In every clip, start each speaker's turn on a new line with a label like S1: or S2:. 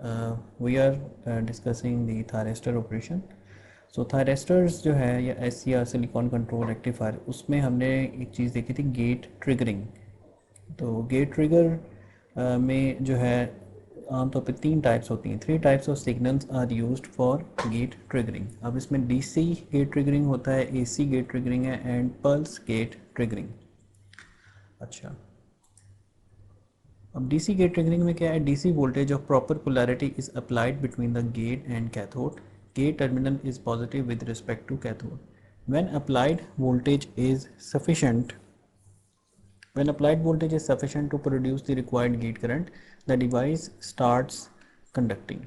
S1: We are discussing the thyristor operation. So thyristors जो है या SCR सिलिकॉन कंट्रोल रेक्टिफायर, उसमें हमने एक चीज़ देखी थी, गेट ट्रिगरिंग। तो गेट ट्रिगर में जो है आमतौर पे 3 टाइप्स होती हैं। 3 types of signals are used for gate triggering. अब इसमें DC गेट ट्रिगरिंग होता है, AC गेट ट्रिगरिंग है एंड पल्स गेट ट्रिगरिंग। अच्छा, अब DC गेट ट्रिगरिंग में क्या है, DC voltage of proper polarity is applied between the gate and cathode. Gate terminal is positive with respect to cathode. When applied voltage is sufficient When applied voltage is sufficient to produce the required gate current, the device starts conducting.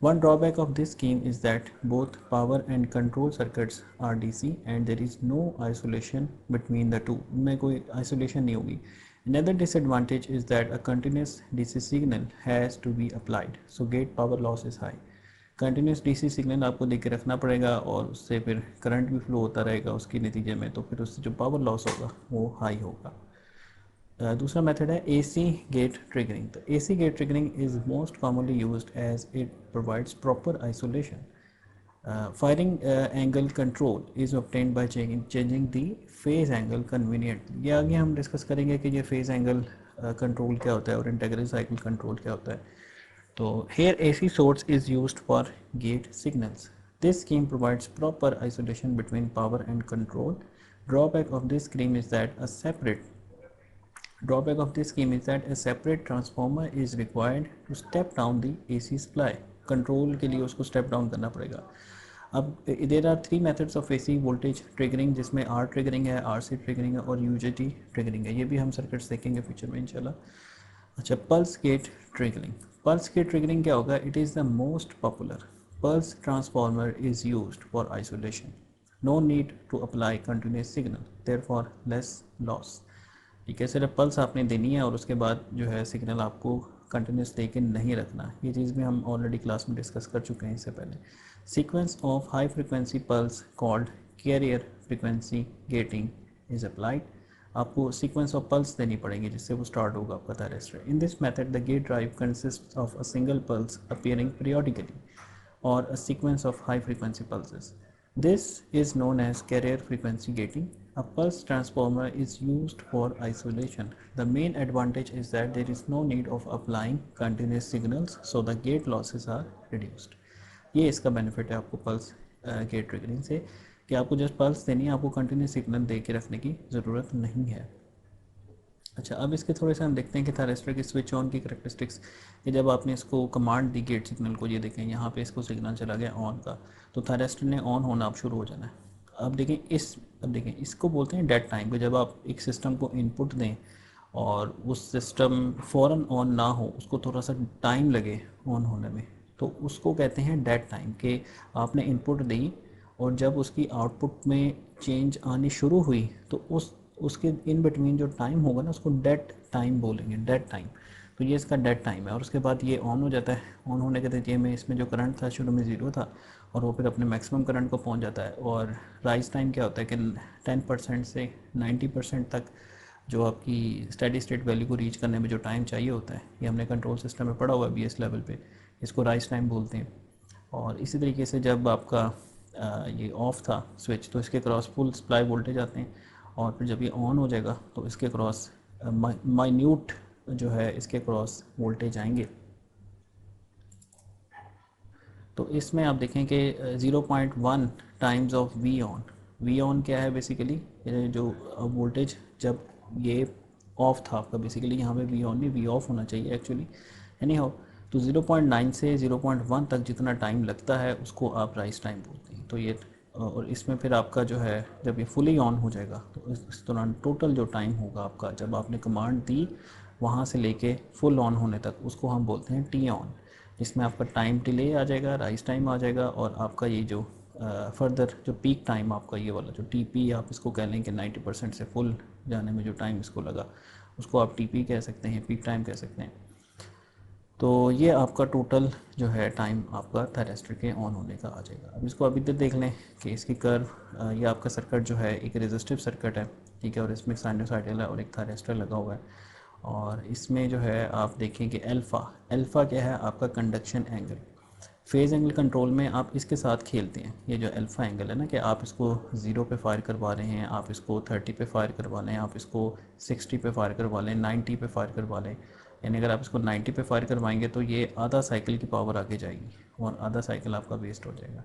S1: One drawback of this scheme is that both power and control circuits are DC and there is no isolation between the two. इनमें कोई isolation नहीं होगी. Another disadvantage is that a continuous DC signal has to be applied, so gate power loss is high. Continuous DC signal आपको दे के रखना पड़ेगा और उससे फिर करंट भी फ्लो होता रहेगा उसके नतीजे में, तो फिर उससे जो पावर लॉस होगा वो हाई होगा। दूसरा मेथड है AC गेट ट्रिगरिंग। तो AC gate triggering is most commonly used as it provides proper isolation. Firing angle control is obtained by changing the phase angle conveniently. ये आगे हम डिस्कस करेंगे कि ये फेज एंगल कंट्रोल क्या होता है और इंटीग्रल साइकिल कंट्रोल क्या होता है। तो here AC source is used for gate signals. This scheme provides proper isolation between power and control. Drawback of this scheme is that a separate Drawback of this scheme is that a separate transformer is required to step down the AC supply. Control के लिए उसको step down करना पड़ेगा। अब there are 3 methods of AC voltage triggering, जिसमें R triggering है, RC triggering है और UJT ट्रिगरिंग है। ये भी हम सर्किट्स देखेंगे फ्यूचर में इंशाल्लाह। अच्छा, pulse gate triggering. Pulse gate triggering क्या होगा? It is the most popular. Pulse transformer is used for isolation. No need to apply continuous signal, therefore less loss. ठीक है, सिर्फ पल्स आपने देनी है और उसके बाद जो है सिग्नल आपको कंटिन्यूस दे के नहीं रखना। ये चीज़ भी हम ऑलरेडी क्लास में डिस्कस कर चुके हैं इससे पहले। Sequence of high frequency pulse called carrier frequency gating is applied. आपको सीक्वेंस ऑफ पल्स देनी पड़ेंगी जिससे वो स्टार्ट होगा आपका thyristor. In this method the gate drive consist of a single pulse appearing periodically or a sequence of high frequency pulses. This is known as carrier frequency gating. A pulse transformer is used for isolation. The main advantage is that there is no need of applying continuous signals, so the gate losses are reduced. ये इसका benefit है आपको pulse gate triggering से, कि आपको just pulse देनी है, आपको कंटिन्यूस सिग्नल दे के रखने की ज़रूरत नहीं है। अच्छा, अब इसके थोड़े से हम देखते हैं कि थायरिस्टर की स्विच ऑन की करैक्टरिस्टिक्स, कि जब आपने इसको कमांड दी गेट सिग्नल को, ये देखें यहाँ पे इसको सिग्नल चला गया ऑन का, तो थायरिस्टर ने ऑन होना अब शुरू हो जाना है। अब देखें इसको बोलते हैं डेड टाइम। कि जब आप एक सिस्टम को इनपुट दें और उस सिस्टम फ़ौरन ऑन ना हो, उसको थोड़ा सा टाइम लगे ऑन होने में, तो उसको कहते हैं डेड टाइम। कि आपने इनपुट दी और जब उसकी आउटपुट में चेंज आनी शुरू हुई तो उसके इन बिटवीन जो टाइम होगा ना, उसको डेड टाइम बोलेंगे, डेड टाइम। तो ये इसका डेड टाइम है और उसके बाद ये ऑन हो जाता है। ऑन होने के नतीजे में इसमें जो करंट था शुरू में 0 था और वो फिर अपने मैक्सिमम करंट को पहुंच जाता है। और राइज टाइम क्या होता है कि 10% से 90% तक जो आपकी स्टेडी स्टेट वैल्यू को रीच करने में जो टाइम चाहिए होता है, ये हमने कंट्रोल सिस्टम में पढ़ा हुआ है BS लेवल पे, इसको राइज टाइम बोलते हैं। और इसी तरीके से जब आपका ये ऑफ़ था स्विच, तो इसके क्रॉस फुल सप्लाई वोल्टेज आते हैं और फिर जब ये ऑन हो जाएगा तो इसके क्रॉस माइन्यूट जो है इसके क्रॉस वोल्टेज आएंगे। तो इसमें आप देखें कि 0.1 टाइम्स ऑफ वी ऑन क्या है बेसिकली, जो वोल्टेज जब ये ऑफ था आपका, बेसिकली यहाँ पे वी ऑन नहीं, वी ऑफ होना चाहिए एक्चुअली, एनी हाउ। तो 0.9 से 0.1 तक जितना टाइम लगता है उसको आप राइज टाइम बोलते हैं। तो ये और इसमें फिर आपका जो है जब ये फुली ऑन हो जाएगा तो इस दौरान टोटल जो टाइम होगा आपका, जब आपने कमांड दी वहाँ से लेके फुल ऑन होने तक, उसको हम बोलते हैं टी ऑन। इसमें आपका टाइम डिले आ जाएगा, राइज टाइम आ जाएगा और आपका ये जो फर्दर जो पीक टाइम आपका ये वाला जो TP आप इसको कह लें कि 90% से फुल जाने में जो टाइम इसको लगा, उसको आप TP कह सकते हैं, पीक टाइम कह सकते हैं। तो ये आपका टोटल जो है टाइम आपका थायरिस्टर के ऑन होने का आ जाएगा। अब इसको अभी तक देख लें कि इसकी कर्व, ये आपका सर्किट जो है एक रेजिस्टिव सर्किट है, ठीक है, और इसमें साइनोसाइडल है और एक थायरिस्टर लगा हुआ है। और इसमें जो है आप देखें कि अल्फ़ा क्या है आपका conduction angle. Phase angle control में आप इसके साथ खेलते हैं, ये जो अल्फ़ा एंगल है ना कि आप इसको 0 पे फायर करवा रहे हैं, आप इसको 30 पे फायर करवा लें, आप इसको 60 पे फायर करवा लें, 90 पे फायर करवा लें। यानी अगर आप इसको 90 पे फायर करवाएंगे तो ये आधा साइकिल की पावर आगे जाएगी और आधा साइकिल आपका वेस्ट हो जाएगा।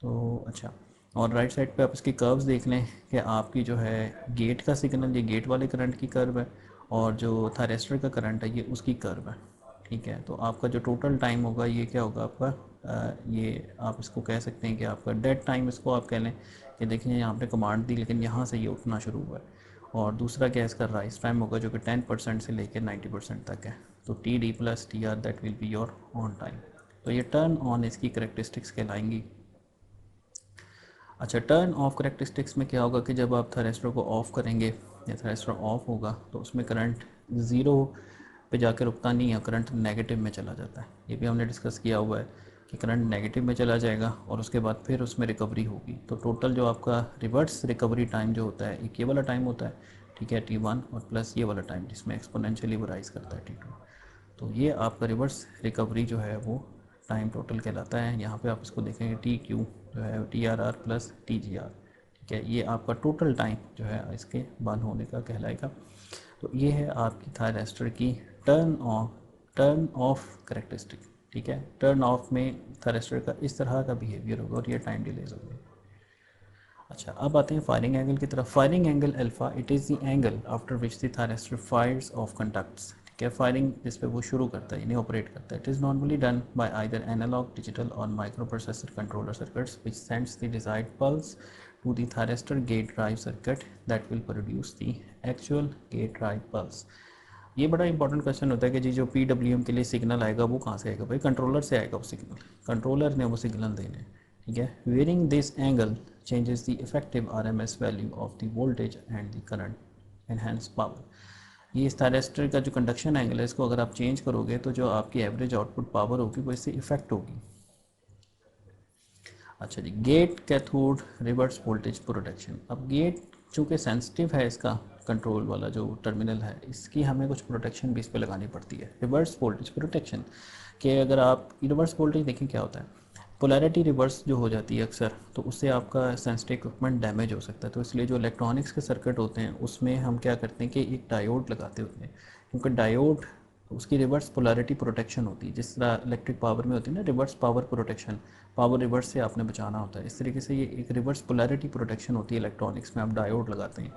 S1: तो अच्छा, और राइट साइड पे आप इसकी कर्व्स देख लें कि आपकी जो है गेट का सिग्नल, ये गेट वाले करंट की कर्व है, और जो थायरेस्टर का करंट है ये उसकी कर्व है। ठीक है, तो आपका जो टोटल टाइम होगा ये क्या होगा आपका, ये आप इसको कह सकते हैं कि आपका डेड टाइम इसको आप कह लें कि देखिए यहाँ पे कमांड दी लेकिन यहाँ से ये उठना शुरू हुआ है। और दूसरा क्या इसका राइस टाइम होगा जो कि 10% से लेकर 90% तक है। तो T D plus T R that will be your on time. तो ये टर्न ऑन इसकी करेक्टरिस्टिक्स कहलाएंगी। अच्छा, टर्न ऑफ करेक्टरिस्टिक्स में क्या होगा कि जब आप थरेस्टर को ऑफ़ करेंगे या थरेस्टर ऑफ होगा तो उसमें करंट ज़ीरो पे जाकर रुकता नहीं है, करंट नेगेटिव में चला जाता है। ये भी हमने डिस्कस किया हुआ है कि करंट नेगेटिव में चला जाएगा और उसके बाद फिर उसमें रिकवरी होगी। तो टोटल जो आपका रिवर्स रिकवरी टाइम जो होता है, एक ये वाला टाइम होता है, ठीक है, T1, और प्लस ये वाला टाइम जिसमें एक्सपोनेंशियली वो राइज करता है T2। तो ये आपका रिवर्स रिकवरी जो है वो टाइम टोटल कहलाता है। यहाँ पे आप इसको देखेंगे टी क्यू जो है TRR प्लस TGR। ठीक है, ये आपका टोटल टाइम जो है इसके बंद होने का कहलाएगा। तो ये है आपकी थायरेस्टर की टर्न ऑफ करेक्टरिस्टिक। ठीक है, टर्न ऑफ में थायरेस्टर का इस तरह का बिहेवियर होगा और ये टाइम डिलेज होगी। अच्छा, अब आते हैं फायरिंग एंगल की तरफ। Firing angle alpha, it is the angle after which the thyristor fires off conducts. ठीक है, फायरिंग जिस पे वो शुरू करता है यानी ऑपरेट करता है। It is normally done by either analogue, digital और microprocessor controller circuits which sends the desired pulse to the thyristor gate drive circuit that will produce the actual gate drive pulse. ये बड़ा important question होता है कि जी जो PWM के लिए signal आएगा वो कहाँ से आएगा? भाई कंट्रोलर से आएगा वो सिग्नल, कंट्रोलर ने वो सिग्नल देने हैं। ठीक है, wearing this angle changes the effective RMS value of the voltage and the current enhance power। ये इस थायरेस्टर का जो कंडक्शन एंगल है इसको अगर आप चेंज करोगे तो जो आपकी एवरेज आउटपुट पावर होगी वो इससे इफेक्ट होगी। अच्छा जी, gate cathode reverse voltage protection. अब गेट चूँकि सेंसिटिव है, इसका कंट्रोल वाला जो टर्मिनल है इसकी हमें कुछ प्रोटेक्शन भी इस पर लगानी पड़ती है। रिवर्स वोल्टेज प्रोटेक्शन कि अगर आप रिवर्स वोल्टेज देखें क्या होता है, पोलैरिटी रिवर्स जो हो जाती है अक्सर, तो उससे आपका सेंसिटिव इक्विपमेंट डैमेज हो सकता है। तो इसलिए जो इलेक्ट्रॉनिक्स के सर्किट होते हैं उसमें हम क्या करते हैं कि एक डायोड लगाते होते हैं, क्योंकि डायोड उसकी रिवर्स पोलैरिटी प्रोटेक्शन होती है। जिस तरह इलेक्ट्रिक पावर में होती है ना reverse power protection, power reverse से आपने बचाना होता है, इस तरीके से ये एक रिवर्स पोलैरिटी प्रोटेक्शन होती है इलेक्ट्रॉनिक्स में, आप डायोड लगाते हैं।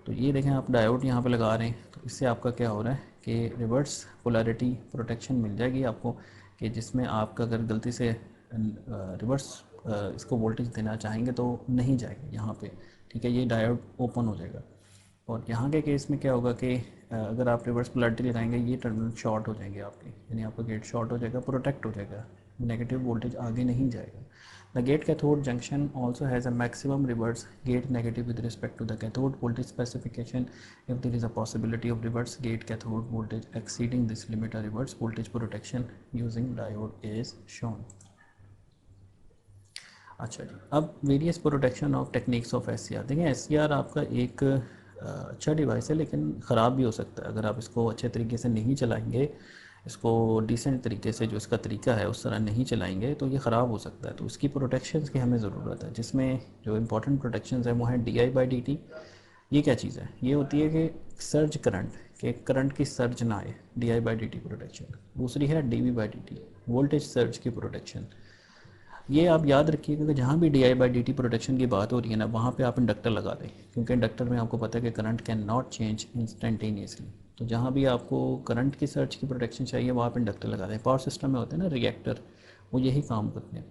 S1: तो ये देखें आप डायोड यहाँ पे लगा रहे हैं तो इससे आपका क्या हो रहा है कि रिवर्स पोलैरिटी प्रोटेक्शन मिल जाएगी आपको, कि जिसमें आपका अगर गलती से रिवर्स इसको वोल्टेज देना चाहेंगे तो नहीं जाएगा यहाँ पे। ठीक है, ये डायोड ओपन हो जाएगा। और यहाँ के केस में क्या होगा कि अगर आप रिवर्स पोलैरिटी लगाएंगे ये टर्मिनल शॉर्ट हो जाएंगे आपके, यानी आपका गेट शॉर्ट हो जाएगा, प्रोटेक्ट हो जाएगा, नेगेटिव वोल्टेज आगे नहीं जाएगा। The gate cathode junction also has a maximum reverse gate negative with respect to the cathode voltage specification. If there is a possibility of reverse gate cathode voltage exceeding this limit, a reverse voltage protection using diode is shown. अच्छा जी, अब various protection of techniques of SCR। देखिए SCR आपका एक अच्छा device है लेकिन ख़राब भी हो सकता है अगर आप इसको अच्छे तरीके से नहीं चलाएंगे, इसको डिसेंट तरीके से जो इसका तरीका है उस तरह नहीं चलाएंगे तो ये ख़राब हो सकता है। तो इसकी प्रोटेक्शंस की हमें ज़रूरत है, जिसमें जो इंपॉर्टेंट प्रोटेक्शंस है वो हैं DI/dt। ये क्या चीज़ है? ये होती है कि सर्ज करंट, के करंट की सर्ज ना आए, DI/dt प्रोटेक्शन। दूसरी है DV/dt, वोल्टेज सर्ज की प्रोटेक्शन। ये आप याद रखिएगा कि जहाँ भी DI/dt प्रोटेक्शन की बात हो रही है ना वहाँ पे आप इंडक्टर लगा दें, क्योंकि इंडक्टर में आपको पता है कि current can not change instantaneously. तो जहाँ भी आपको करंट की सर्च की प्रोटेक्शन चाहिए वहाँ आप इंडक्टर लगा दें। पावर सिस्टम में होते हैं ना रिएक्टर, वो यही काम करते हैं।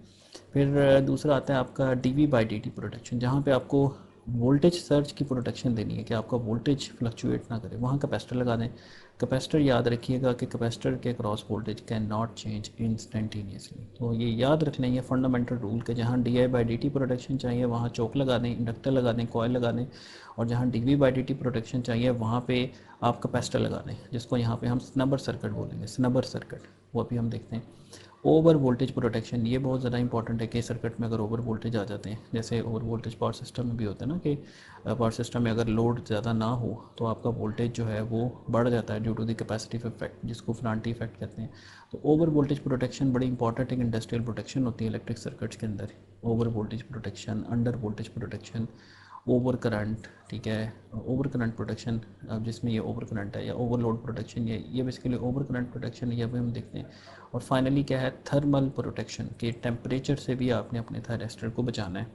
S1: फिर दूसरा आता है आपका DV/dt प्रोटेक्शन, जहाँ पे आपको वोल्टेज सर्च की प्रोटेक्शन देनी है कि आपका वोल्टेज फ्लक्चुएट ना करे, वहाँ कैपेसिटर लगा दें। कैपेसिटर याद रखिएगा कि कैपेसिटर के cross voltage can not change instantaneously. तो ये याद रख लें, ये फंडामेंटल रूल के जहाँ DI/dt प्रोटेक्शन चाहिए वहाँ चौक लगा दें, इंडक्टर लगा दें, कॉयल लगा दें, और जहाँ DV/dt प्रोटेक्शन चाहिए वहाँ पे आप कैपेसिटर लगा दें, जिसको यहाँ पे हम स्नबर सर्किट बोलेंगे, स्नबर सर्किट, वो अभी हम देखते हैं। ओवर वोल्टेज प्रोटेक्शन, ये बहुत ज़्यादा इंपॉर्टेंट है कि सर्किट में अगर ओवर वोल्टेज आ जाते हैं, जैसे ओवर वोल्टेज पावर सिस्टम में भी होता है ना कि पावर सिस्टम में अगर लोड ज़्यादा ना हो तो आपका वोल्टेज जो है वो बढ़ जाता है due to the capacitive effect, जिसको फ्रांटी इफेक्ट कहते हैं। तो ओवर वोल्टेज प्रोटेक्शन बड़ी इंपॉर्टेंट एक इंडस्ट्रियल प्रोटेक्शन होती है इलेक्ट्रिक सर्किट्स के अंदर। Over voltage protection, under voltage protection, over current, ठीक है, ओवर करंट प्रोटेक्शन, अब जिसमें ये ओवर करंट है, या ओवरलोड प्रोटेक्शन, ये बेसिकली ओवर करंट प्रोटेक्शन ये भी हम देखते हैं। और फाइनली क्या है, थर्मल प्रोटेक्शन, के टेम्परेचर से भी आपने अपने थायरिस्टर को बचाना है।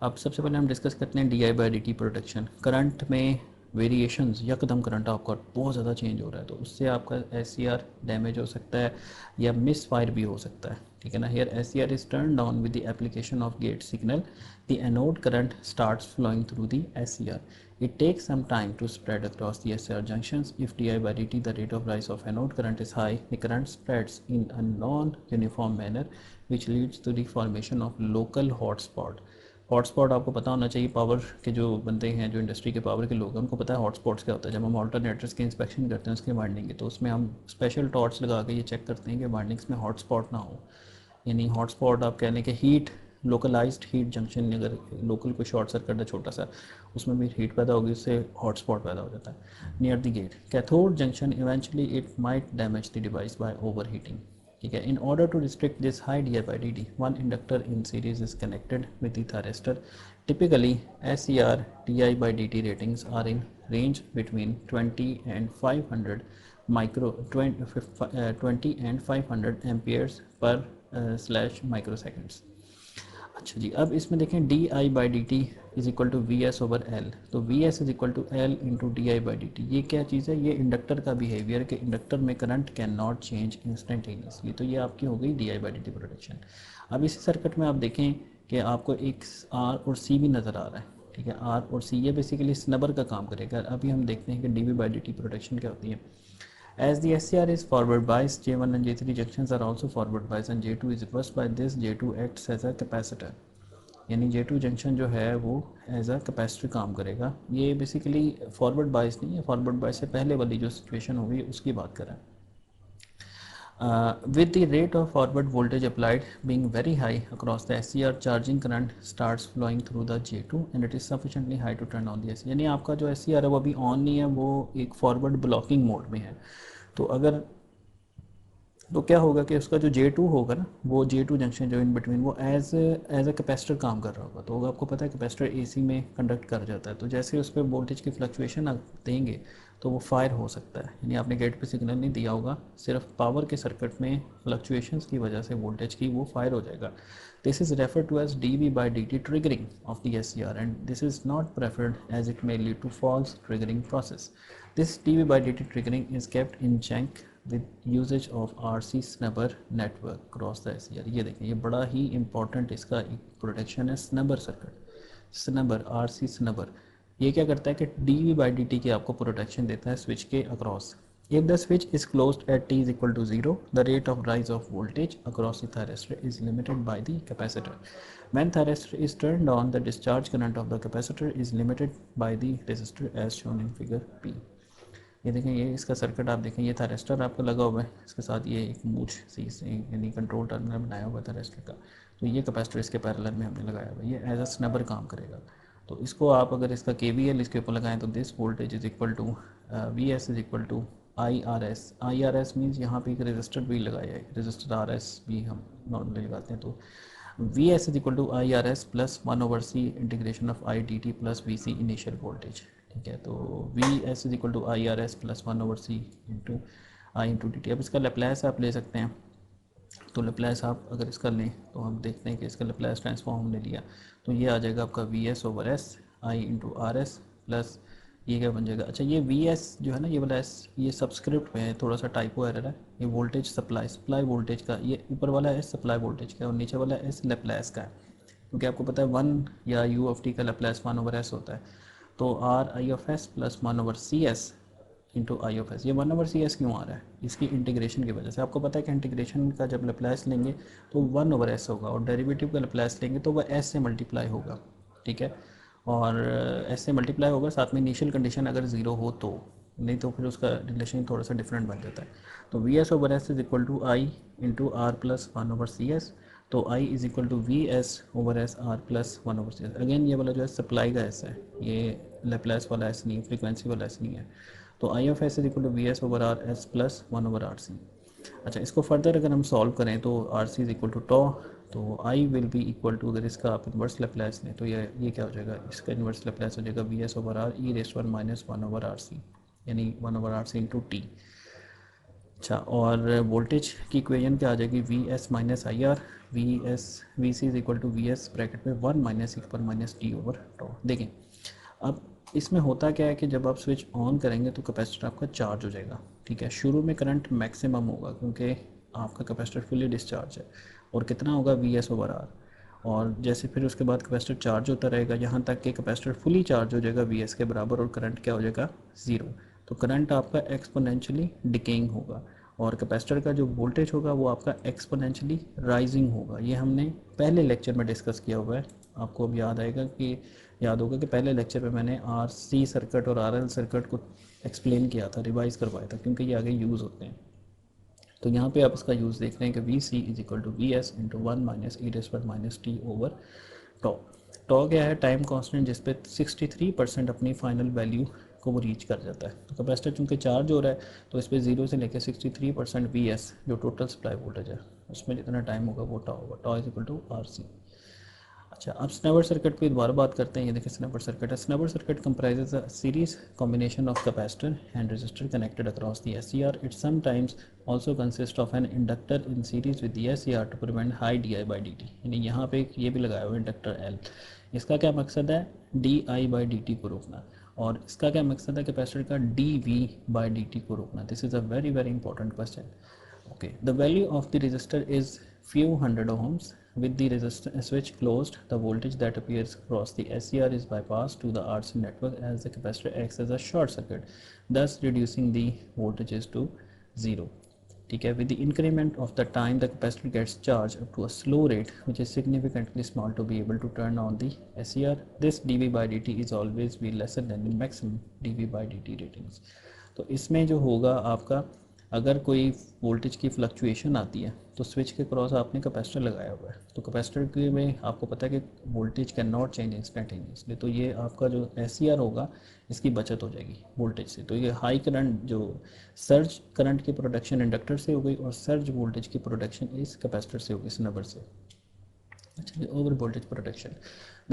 S1: अब सबसे पहले हम डिस्कस करते हैं D I by D T protection. Current में वेरिएशंस, यकदम करंट आपका बहुत ज़्यादा चेंज हो रहा है तो उससे आपका एस सी आर डैमेज हो सकता है या मिस फायर भी हो सकता है, ठीक है ना। Here S C R is turn down with the application of gate signal, the anode current starts flowing through the S C R. It takes some time to spread across the SCR junctions. If di by dt, the rate of rise of anode current is high, the current spreads in a non-uniform manner, which leads to the formation of local hotspot. Hotspot आपको पता होना चाहिए, power के जो बंदे हैं, जो industry के पावर के लोग हैं, उनको पता है हॉटस्पॉट्स क्या होता है। जब हम ऑल्टरनेटर्स की इंस्पेक्शन करते हैं उसके वाइंडिंग की, तो उसमें हम स्पेशल टॉर्च लगा के ये चेक करते हैं कि वाइंडिंग्स में हॉटस्पॉट ना हो। यानी हॉटस्पॉट आप कहने के हीट, लोकलाइज्ड हीट जंक्शन, अगर लोकल कोई शॉर्ट सर्किट है छोटा सा, उसमें भी हीट पैदा होगी, उससे हॉटस्पॉट पैदा हो जाता है near the gate. Cathode junction, eventually it might damage the device by over heating, ठीक है। In order to restrict this high D I by D D, one inductor in series is connected with the thyristor. Typically S C R D I by D T ratings are in range between 20 and 500 micro 20 and 500 amperes per slash micro seconds. अच्छा जी, अब इसमें देखें D I by D T is equal to V S over L. तो V S is equal to L into D I by D T. ये क्या चीज़ है, ये इंडक्टर का बिहेवियर कि इंडक्टर में current can not change instantaneously. तो ये आपकी हो गई D I by D T protection. अब इसी सर्किट में आप देखें कि आपको एक आर और सी भी नज़र आ रहा है, ठीक है। आर और सी ये बेसिकली स्नबर का काम करेगा। अभी हम देखते हैं कि D V by D T protection क्या होती है। As the SCR is forward biased, J1 and J3 junctions are also forward biased and J2 is reversed by this. J2 acts as a capacitor, यानी J2 junction जो है वो as a capacitor काम करेगा। ये बेसिकली फॉरवर्ड बायस नहीं है, forward bias से पहले वाली जो सिचुएशन होगी उसकी बात कर रहा है। With the rate of forward voltage applied being very high across the SCR, charging current starts flowing through the J2 and it is sufficiently high to turn on the SCR। यानी आपका जो SCR है वो अभी on नहीं है, वो एक फॉरवर्ड ब्लॉकिंग मोड में है। तो अगर तो क्या होगा कि उसका जो J2 होगा ना, वो J2 जंक्शन जो इन बिटवीन, वो एज अ कैपेसिटर काम कर रहा होगा। तो आपको पता है कैपेसिटर AC में कंडक्ट कर जाता है, तो जैसे उस पर वोल्टेज की फ्लक्चुएशन आप देंगे तो वो फायर हो सकता है। यानी आपने गेट पे सिग्नल नहीं दिया होगा, सिर्फ पावर के सर्किट में फ्लक्चुएशंस की वजह से वोल्टेज की वो फायर हो जाएगा। This is refer to as D V by D T triggering of the S C R and this is not preferred as it may lead to false triggering process. This D V by D T triggering is kept in check with usage of R C snubber network cross the S C R. ये देखें, ये बड़ा ही important इसका एक protection है, स्नबर circuit, स्नबर are C स्नबर। ये क्या करता है कि D V by D T की आपको प्रोटेक्शन देता है स्विच के across. If the switch is closed at t is equal to 0, the rate of rise of voltage across the thyristor is limited by the capacitor. When thyristor is turned on, the discharge current of the capacitor is limited by the resistor as shown in figure P. ये देखें, ये इसका circuit आप देखें, ये thyristor आपका लगा हुआ है, इसके साथ ये एक मूछ सी से यानी कंट्रोल टर्मिनल बनाया हुआ है थायरिस्टर का। तो ये कैपेसिटर इसके पैरेलल में हमने लगाया हुआ है, ये एज अ स्नबर काम करेगा। तो इसको आप अगर इसका KVL इसके ऊपर लगाएं तो this voltage is equal to VS is equal to IRS। IRS means यहाँ पे एक रजिस्टर भी लगाया है, रजिस्टर RS भी हम नॉर्मली लगाते हैं। तो VS is equal to IRS plus 1/C integration of IDT plus VC initial voltage, ठीक है। तो VS is equal to IRS plus 1/C into I into D T. अब इसका लेप्लेस आप ले सकते हैं, तो लेप्लेस आप अगर इसका लें तो हम देखते हैं कि इसका लेप्लेस ट्रांसफॉर्म हमने लिया तो ये आ जाएगा आपका VS over S I into RS plus ये क्या बन जाएगा। अच्छा, ये VS जो है ना, ये वाला S, ये सबस्क्रिप्ट में है, थोड़ा सा टाइपो एरर है। ये वोल्टेज सप्लाई वोल्टेज का, ये ऊपर वाला S सप्लाई वोल्टेज का और नीचे वाला S लेप्लेस का है, क्योंकि आपको पता है 1 या U ऑफ टी का लेप्लेस 1/S होता है। तो RI(S) plus 1/CS into I(S), ये 1/CS क्यों आ रहा है, इसकी इंटीग्रेशन की वजह से। आपको पता है कि इंटीग्रेशन का जब लेप्लेस लेंगे तो 1/S होगा और डेरिवेटिव का लेप्लेस लेंगे तो वह S से मल्टीप्लाई होगा, ठीक है। और S से मल्टीप्लाई होगा, साथ में इनिशियल कंडीशन अगर ज़ीरो हो तो नहीं तो फिर उसका रिलेशन थोड़ा सा डिफरेंट बन जाता है। तो V S over S is equal to I into R plus one over C S. तो I is equal to V S over S R plus one over C S. Again ये वाला जो है supply का S है, ये Laplace वाला S नहीं है, फ्रीक्वेंसी वाला एस नहीं है। तो I of S is equal to V S over R S plus one over R C. अच्छा, इसको फर्दर अगर हम सॉल्व करें तो R C is equal to tau, तो I will be equal to, अगर इसका आप इन्वर्स लेप्लेस लें तो ये क्या हो जाएगा, इसका इन्वर्स लेप्लेस हो जाएगा V S over R E raised one minus one over R C, यानी one over R C into T. अच्छा, और वोल्टेज की इक्वेशन क्या आ जाएगी, V S minus I R, V C is equal to V S bracket में one minus एक पर माइनस टी ओवर टॉ। देखें अब इसमें होता क्या है कि जब आप स्विच ऑन करेंगे तो कैपेसिटर आपका चार्ज हो जाएगा। ठीक है, शुरू में करंट मैक्सिमम होगा क्योंकि आपका कैपेसिटर फुली डिस्चार्ज है, और कितना होगा वी एस ओवर आर। और जैसे फिर उसके बाद कैपेसिटर चार्ज होता रहेगा यहाँ तक कि कैपेसिटर फुली चार्ज हो जाएगा वी एस के बराबर, और करंट क्या हो जाएगा, ज़ीरो। तो करंट आपका एक्सपोनेंशियली डिकेइंग होगा, और कैपेसिटर का जो वोल्टेज होगा वो आपका एक्सपोनेंशियली राइजिंग होगा। ये हमने पहले लेक्चर में डिस्कस किया हुआ है। आपको अब याद होगा कि पहले लेक्चर में मैंने आर सी सर्किट और आर एल सर्किट को एक्सप्लेन किया था, रिवाइज करवाया था, क्योंकि ये आगे यूज़ होते हैं। तो यहाँ पे आप इसका यूज़ देख रहे हैं कि V C is equal to V S into one minus E raise पर minus T over tau. Tau क्या है, टाइम कांस्टेंट, जिस पे 63% अपनी फाइनल वैल्यू को वो रीच कर जाता है। तो कैपेसिटर चूँकि चार्ज हो रहा है तो इस पर 0 से लेकर 63% वी एस जो टोटल सप्लाई वोल्टेज है उसमें जितना टाइम होगा वो टॉ होगा। Tau is equal to R C. अच्छा, अब स्नैपर सर्किट पे दोबारा बात करते हैं। ये देखिए स्नैपर सर्किट है। Snubber circuit comprises a series combination of capacitor and resistor connected across the SCR. It sometimes also consist of an inductor in series with the SCR to prevent high di by dt। यानी यहाँ पे ये भी लगाया हुआ है inductor L। इसका क्या मकसद है, di by dt को रोकना, और इसका क्या मकसद है, कैपेसिटर का dv by dt को रोकना। This is a very very important question. Okay, the value of the resistor is few hundred ohms. With the resistor switch closed, the voltage that appears across the SCR is bypassed to the RC network as the capacitor acts as a short circuit, thus reducing the voltages to zero. ठीक है, with the increment of the time the capacitor gets charged up to a slow rate which is significantly small to be able to turn on the SCR. This dV by dt is always be lesser than the maximum dV by dt ratings. तो इसमें जो होगा आपका, अगर कोई voltage की fluctuation आती है तो स्विच के क्रॉस आपने कैपेसिटर लगाया हुआ है, तो कैपेसिटर के में आपको पता है कि voltage can not change instantaneously, तो ये आपका जो एससीआर होगा इसकी बचत हो जाएगी वोल्टेज से। तो ये हाई करंट, जो सर्ज करंट की प्रोडक्शन इंडक्टर से हो गई, और सर्ज वोल्टेज की प्रोडक्शन इस कैपेसिटर से होगी, इस नंबर से। अच्छा, over voltage protection.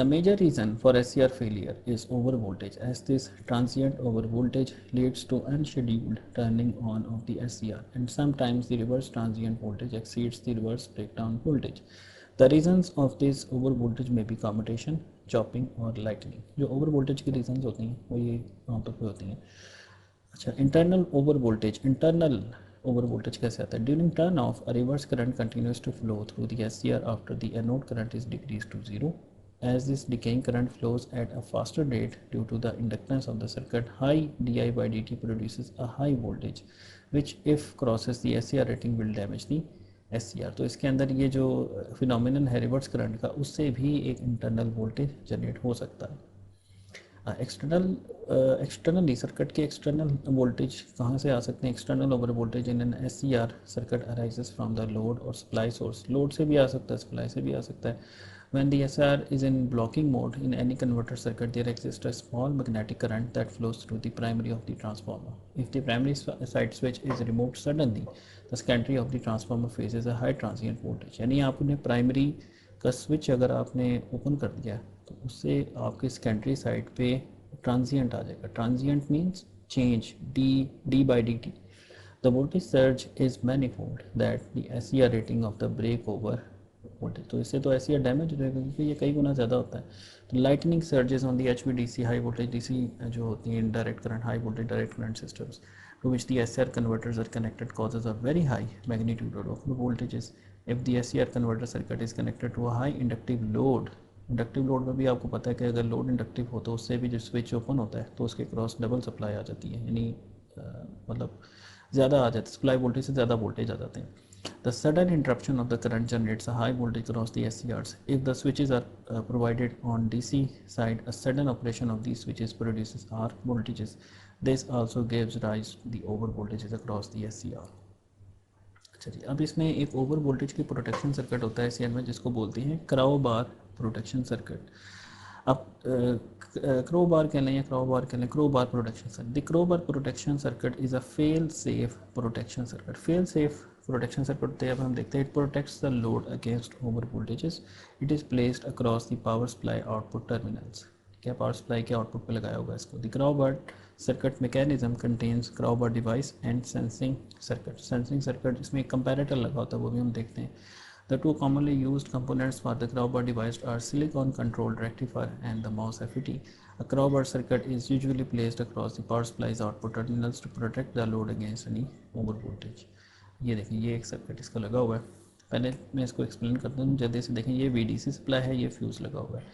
S1: The major reason for SCR failure is over voltage, as this transient over voltage leads to unscheduled turning on of the SCR, and sometimes the reverse transient voltage exceeds the reverse breakdown voltage. The reasons of this over voltage may be commutation, chopping और lightning। जो over voltage की reasons होती हैं वो ये आमतौर पर होती हैं। अच्छा, इंटरनल ओवर वोल्टेज कैसे आता है, during turn off a reverse current continues to flow through the SCR after the anode current is decrease to zero. As this decaying current flows at a faster rate due to the inductance of the circuit, high di by dt produces a high voltage, which if crosses the SCR rating will damage the SCR। तो इसके अंदर ये जो phenomenon है reverse current का, उससे भी एक इंटरनल वोल्टेज जनरेट हो सकता है। एक्सटर्नली सर्किट के एक्सटर्नल वोल्टेज कहाँ से आ सकते हैं, external over voltage in an SCR circuit arises from the load और सप्लाई सोर्स। लोड से भी आ सकता है, सप्लाई से भी आ सकता है। When the SR is in blocking mode in any converter circuit, there exists a small magnetic current that flows through the primary of the transformer. If the primary side switch is removed suddenly, the secondary of the transformer faces a high transient voltage। यानी आपने primary का switch अगर आपने open कर दिया तो उससे आपके सेकेंडरी साइड पे ट्रांजिएंट आ जाएगा। Transient means change D by D T. The voltage surge is manifold that the SCR rating of the break over voltage. तो इससे तो एससीआर डैमेज हो जाएगा क्योंकि ये कई गुना ज़्यादा होता है। तो lightning surges on the HVDC high voltage DC जो होती हैं direct current, high voltage direct current systems to which the SCR converters are connected causes a very high magnitude of voltages। if the SCR converter circuit is connected to a high inductive load, inductive load में भी आपको पता है कि अगर load inductive हो तो उससे भी जो स्विच ओपन होता है तो उसके क्रॉस डबल सप्लाई आ जाती है, यानी मतलब ज़्यादा आ जाती है, सप्लाई वोल्टेज से ज़्यादा वोल्टेज आ जाते हैं। The sudden interruption of the current generates a high voltage across the SCRs. If the switches are provided on DC side, a sudden operation of these switches produces R voltages. This also gives rise to the over voltages across the SCR. अच्छा जी, अब इसमें एक over voltage की protection circuit होता है SCR में, जिसको बोलते हैं क्राउ बार प्रोटेक्शन सर्किट। अब क्रो बार कह लें या क्राउ बार कह लें, crow bar protection circuit. The crow bar protection circuit is a fail safe protection circuit. Fail safe protection circuit होते हैं, अब हम देखते हैं। It protects the load against over voltages. It is placed across the power supply output terminals. क्या power supply के output पे लगाया होगा इसको। The crowbar circuit mechanism contains crowbar device and sensing circuit. Sensing circuit, इसमें एक comparator लगा होता है, वो भी हम देखते हैं। The two commonly used components for the crowbar device are silicon controlled rectifier and the MOSFET. A crowbar circuit is usually placed across the power supply's output terminals to protect the load against any over voltage. ये देखें, ये एक circuit इसका लगा हुआ है। पहले मैं इसको एक्सप्लेन करता हूँ, जल्दी से देखें। ये VDC सप्लाई है, ये फ्यूज़ लगा हुआ है,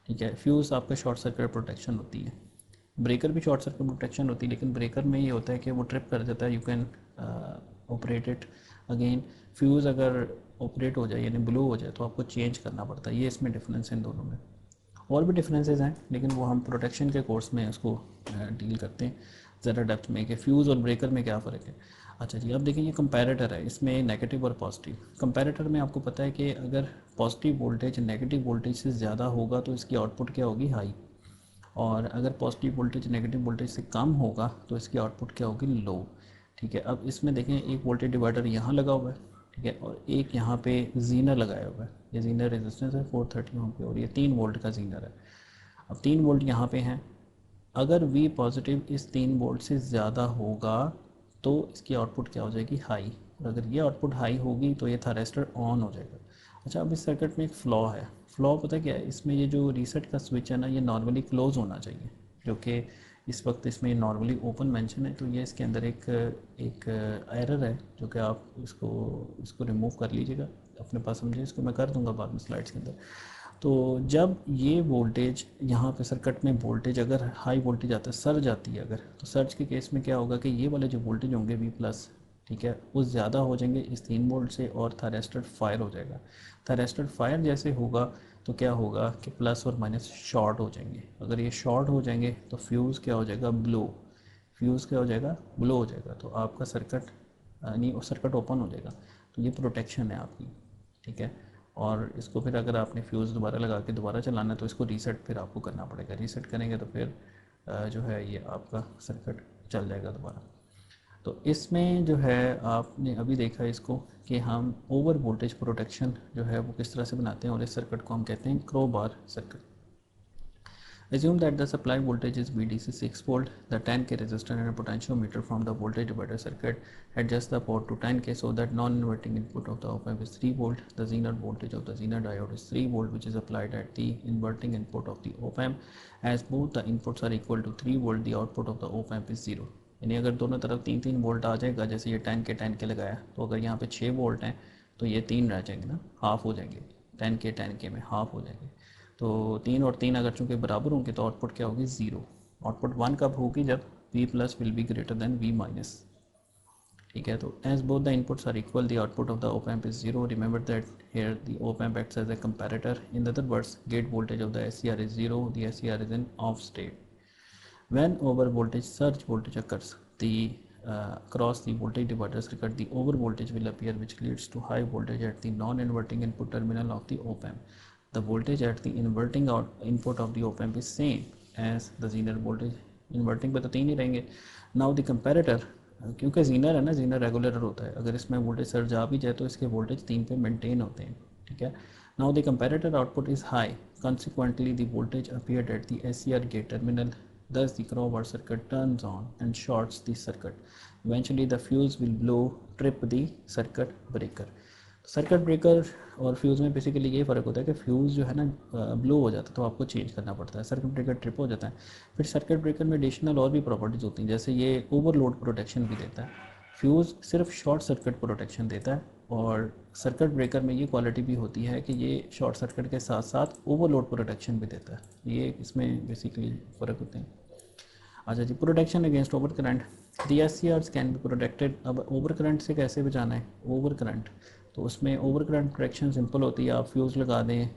S1: ठीक है। फ्यूज़ आपका शॉर्ट सर्किट प्रोटेक्शन होती है। ब्रेकर भी शॉर्ट सर्किट प्रोटेक्शन होती है, लेकिन ब्रेकर में ये होता है कि वो ट्रिप कर देता है। You can operate it again. Fuse अगर ऑपरेट हो जाए यानी ब्लो हो जाए तो आपको चेंज करना पड़ता है। ये इसमें डिफरेंस है इन दोनों में। और भी डिफरेंसेस हैं, लेकिन वो हम प्रोटेक्शन के कोर्स में उसको डील करते हैं ज़्यादा डेप्थ में कि फ्यूज़ और ब्रेकर में क्या फ़र्क है। अच्छा जी, अब देखिए, ये कंपैरेटर है, इसमें नेगेटिव और पॉजिटिव। कंपैरेटर में आपको पता है कि अगर पॉजिटिव वोल्टेज नेगेटिव वोल्टेज से ज़्यादा होगा तो इसकी आउटपुट क्या होगी, हाई। और अगर पॉजिटिव वोल्टेज नेगेटिव वोल्टेज से कम होगा तो इसकी आउटपुट क्या होगी, लो, ठीक है। अब इसमें देखें, एक वोल्टेज डिवाइडर यहाँ लगा हुआ है, ठीक है, और एक यहाँ पे जीनर लगाया हुआ है। ये जीनर रेजिस्टेंस है 430 ओम पे, और ये 3 वोल्ट का जीनर है। अब 3 वोल्ट यहाँ पे हैं। अगर V पॉजिटिव इस 3 वोल्ट से ज़्यादा होगा तो इसकी आउटपुट क्या हो जाएगी, हाई। और अगर ये आउटपुट हाई होगी तो ये थायरेस्टर ऑन हो जाएगा। अच्छा, अब इस सर्किट में एक फ्लॉ है। फ्लॉ पता क्या है, इसमें ये जो रीसेट का स्विच है ना, ये नॉर्मली क्लोज होना चाहिए, जो कि इस वक्त इसमें नॉर्मली ओपन मेंशन है। तो ये इसके अंदर एक एरर है, जो कि आप इसको रिमूव कर लीजिएगा अपने पास, समझे। इसको मैं कर दूंगा बाद में स्लाइड्स के अंदर। तो जब ये वोल्टेज यहाँ पे सर्किट में वोल्टेज अगर हाई वोल्टेज आता है, सर्ज आती है अगर, तो सर्ज के केस में क्या होगा कि ये वाले जो वोल्टेज होंगे V+, ठीक है, वो ज़्यादा हो जाएंगे इस 3 वोल्ट से, और थायरेस्टर फायर हो जाएगा। थायरेस्टर फायर जैसे होगा तो क्या होगा कि प्लस और माइनस शॉर्ट हो जाएंगे। अगर ये शॉर्ट हो जाएंगे तो फ्यूज़ क्या हो जाएगा, ब्लो। फ्यूज़ क्या हो जाएगा, ब्लो हो जाएगा। तो आपका सर्किट नहीं, सर्किट ओपन हो जाएगा। तो ये प्रोटेक्शन है आपकी, ठीक है। और इसको फिर अगर आपने फ्यूज़ दोबारा लगा के दोबारा चलाना है तो इसको रीसेट फिर आपको करना पड़ेगा। रीसेट करेंगे तो फिर जो है ये आपका सर्किट चल जाएगा दोबारा। तो इसमें जो है आपने अभी देखा इसको कि हम ओवर वोल्टेज प्रोटेक्शन जो है वो किस तरह से बनाते हैं, और इस सर्किट को हम कहते हैं crow bar circuit. Assume that the supply voltage is VDC 6 volt, the 10K resistor and a potentiometer from the voltage divider circuit. Adjust the port to 10K so that non-inverting input of the op-amp is 3 volt. The Zener voltage of the Zener diode is 3 volt, which is applied at the inverting input of the op-amp. As both the inputs are equal to 3 volt, the output of the op-amp is 0. यानी अगर दोनों तरफ 3-3 volt आ जाएगा, जैसे ये 10K लगाया, तो अगर यहाँ पे 6 वोल्ट हैं तो ये 3 रह जाएंगे ना, हाफ हो जाएंगे। 10K में हाफ हो जाएंगे। तो 3 और 3 अगर चूँकि बराबर होंगे तो आउटपुट क्या होगी, 0। आउटपुट 1 कब होगी, जब V+ will be greater than V-, ठीक है। तो as both the inputs are equal, the output of the op amp is 0. Remember that here the op amp acts as a comparator. In other words, gate voltage of the SCR is 0. The SCR is in off state. When over voltage surge voltage occurs, the across the voltage divider circuit, the over voltage will appear, which leads to high voltage at the non-inverting input terminal of the op amp. The voltage at the inverting input of the op amp is same as the Zener voltage. Inverting पे तो 3 ही रहेंगे। Now the comparator, क्योंकि Zener है ना, Zener regulator होता है, अगर इसमें वोल्टेज सर्ज आ भी जाए तो इसके वोल्टेज 3 पे मेंटेन होते हैं, ठीक है। Now the comparator output is high, consequently the voltage appeared at the SCR gate terminal. Thus the crowbar circuit turns on and shorts the circuit. Eventually the fuse will blow, trip the circuit breaker. Circuit breaker और fuse में basically यही फ़र्क होता है कि fuse जो है ना ब्लो हो जाता है तो आपको चेंज करना पड़ता है, सर्किट ब्रेकर ट्रिप हो जाता है। फिर सर्किट ब्रेकर में एडिशनल और भी प्रॉपर्टीज़ होती हैं, जैसे ये ओवरलोड प्रोटेक्शन भी देता है। फ्यूज़ सिर्फ शॉर्ट सर्किट प्रोटेक्शन देता है, और सर्किट ब्रेकर में ये क्वालिटी भी होती है कि ये शॉर्ट सर्किट के साथ साथ ओवरलोड प्रोटेक्शन भी देता है। ये इसमें बेसिकली फ़र्क होते हैं। अच्छा जी, protection against over current. The S C Rs can be protected. अब ओवर करंट से कैसे बचाना है? ओवर करंट, तो उसमें ओवर करंट प्रोटेक्शन सिंपल होती है, आप फ्यूज़ लगा दें,